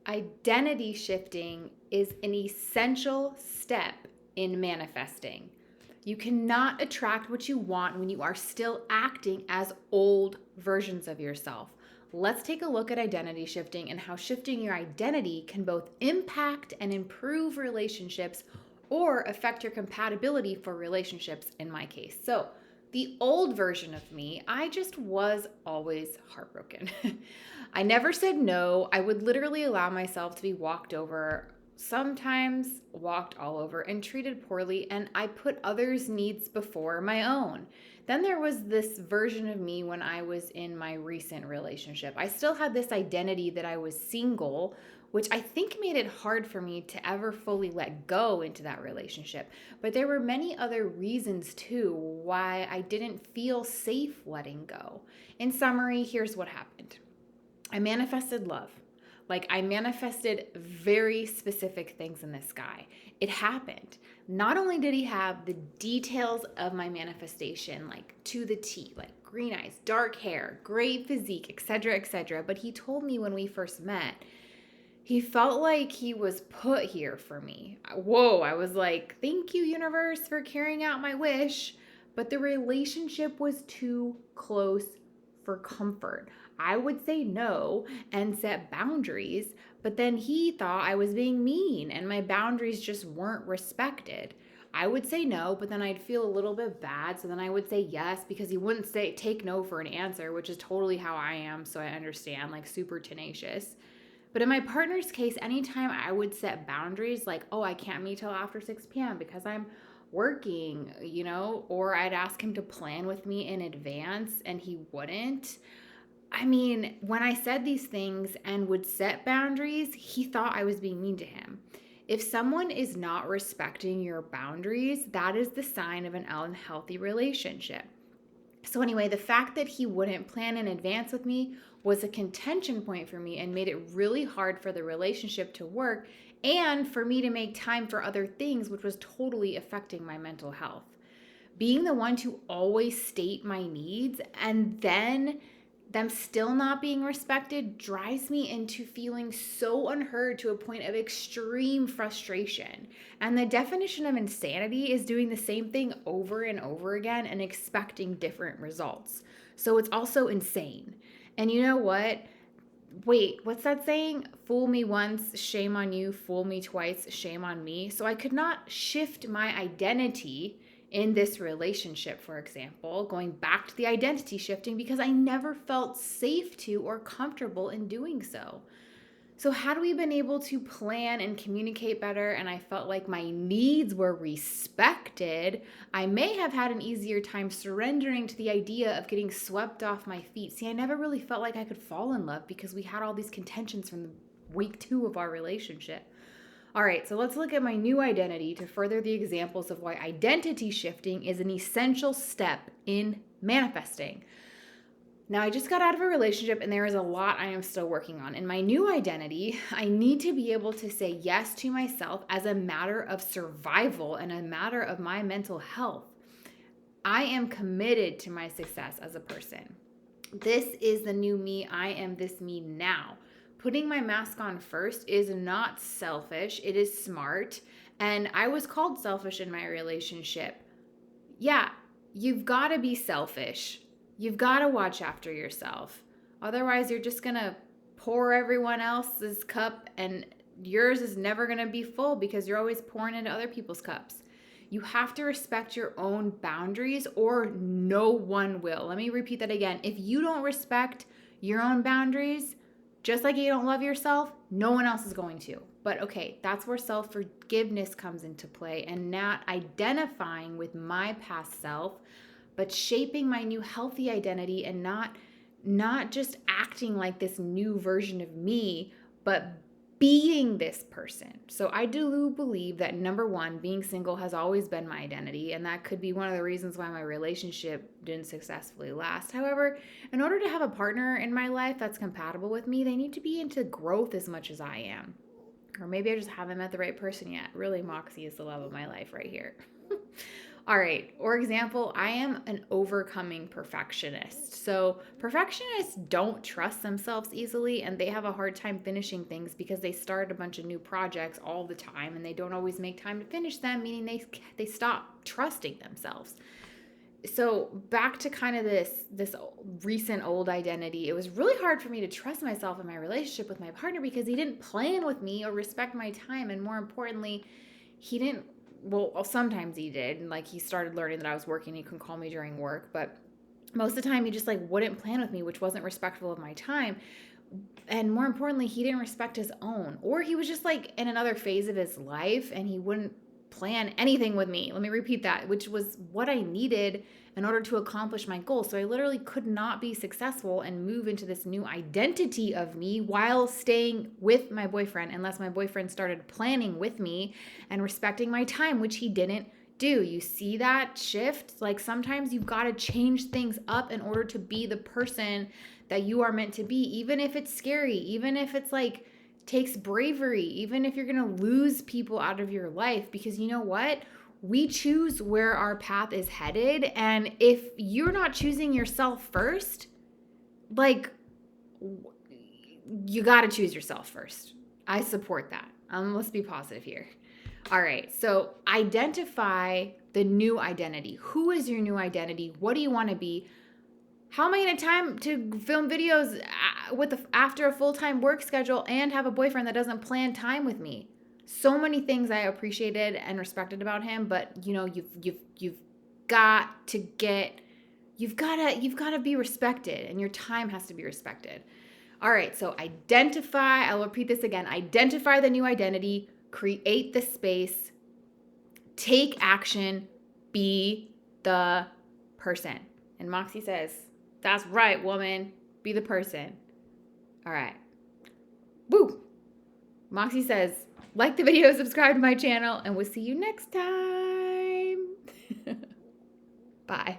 Identity shifting is an essential step in manifesting. You cannot attract what you want when you are still acting as old versions of yourself. Let's take a look at identity shifting and how shifting your identity can both impact and improve relationships or affect your compatibility for relationships in my case. So, the old version of me, I just was always heartbroken. I never said no. I would literally allow myself to be walked over, sometimes walked all over, and treated poorly, and I put others' needs before my own. Then there was this version of me when I was in my recent relationship. I still had this identity that I was single, which I think made it hard for me to ever fully let go into that relationship. But there were many other reasons too why I didn't feel safe letting go. In summary, here's what happened. I manifested love. Like, I manifested very specific things in this guy. It happened. Not only did he have the details of my manifestation, like to the T, like green eyes, dark hair, great physique, etc., but he told me when we first met, he felt like he was put here for me. Whoa, I was like, thank you, universe, for carrying out my wish. But the relationship was too close for comfort. I would say no and set boundaries, but then he thought I was being mean and my boundaries just weren't respected. I would say no, but then I'd feel a little bit bad. So then I would say yes because he wouldn't say take no for an answer, which is totally how I am. So I understand, like super tenacious. But in my partner's case, anytime I would set boundaries like, oh, I can't meet till after 6 p.m. because I'm working, or I'd ask him to plan with me in advance and he wouldn't. I mean, when I said these things and would set boundaries, he thought I was being mean to him. If someone is not respecting your boundaries, that is the sign of an unhealthy relationship. So anyway, the fact that he wouldn't plan in advance with me was a contention point for me and made it really hard for the relationship to work and for me to make time for other things, which was totally affecting my mental health. Being the one to always state my needs and then them still not being respected drives me into feeling so unheard to a point of extreme frustration. And the definition of insanity is doing the same thing over and over again and expecting different results. So it's also insane. And you know what? Wait, what's that saying? Fool me once, shame on you. Fool me twice, shame on me. So I could not shift my identity in this relationship, for example, going back to the identity shifting because I never felt safe to or comfortable in doing so. So had we been able to plan and communicate better and I felt like my needs were respected, I may have had an easier time surrendering to the idea of getting swept off my feet. See, I never really felt like I could fall in love because we had all these contentions from the week 2 of our relationship. All right, so let's look at my new identity to further the examples of why identity shifting is an essential step in manifesting. Now, I just got out of a relationship and there is a lot I am still working on. In my new identity, I need to be able to say yes to myself as a matter of survival and a matter of my mental health. I am committed to my success as a person. This is the new me. I am this me now. Putting my mask on first is not selfish, it is smart. And I was called selfish in my relationship. Yeah, you've got to be selfish. You've got to watch after yourself. Otherwise, you're just going to pour everyone else's cup and yours is never going to be full because you're always pouring into other people's cups. You have to respect your own boundaries or no one will. Let me repeat that again. If you don't respect your own boundaries, just like you don't love yourself, no one else is going to. But okay, that's where self-forgiveness comes into play and not identifying with my past self, but shaping my new healthy identity and not just acting like this new version of me, but being this person. So I do believe that number one, being single has always been my identity, and that could be one of the reasons why my relationship didn't successfully last. However, in order to have a partner in my life that's compatible with me, they need to be into growth as much as I am. Or maybe I just haven't met the right person yet. Really, Moxie is the love of my life right here. All right. For example, I am an overcoming perfectionist. So, perfectionists don't trust themselves easily and they have a hard time finishing things because they start a bunch of new projects all the time and they don't always make time to finish them, meaning they stop trusting themselves. So, back to kind of this recent old identity. It was really hard for me to trust myself in my relationship with my partner because he didn't plan with me or respect my time, and more importantly, he didn't, well, sometimes he did. Like, he started learning that I was working. He couldn't call me during work, but most of the time he just like wouldn't plan with me, which wasn't respectful of my time. And more importantly, he didn't respect his own, or he was just like in another phase of his life and he wouldn't plan anything with me. Let me repeat that, which was what I needed in order to accomplish my goal. So I literally could not be successful and move into this new identity of me while staying with my boyfriend unless my boyfriend started planning with me and respecting my time, which he didn't do. You see that shift? Like, sometimes you've got to change things up in order to be the person that you are meant to be, even if it's scary, even if it's like takes bravery, even if you're going to lose people out of your life, because you know what? We choose where our path is headed. And if you're not choosing yourself first, like, you got to choose yourself first. I support that. Let's be positive here. All right. So identify the new identity. Who is your new identity? What do you want to be? How am I going to time to film videos after a full-time work schedule and have a boyfriend that doesn't plan time with me? So many things I appreciated and respected about him, but you know, you've got to get, you've got to be respected, and your time has to be respected. All right, so identify, I'll repeat this again, identify the new identity, create the space, take action, be the person. And Moxie says, that's right, woman, be the person. All right. Woo! Moxie says, like the video, subscribe to my channel, and we'll see you next time. Bye.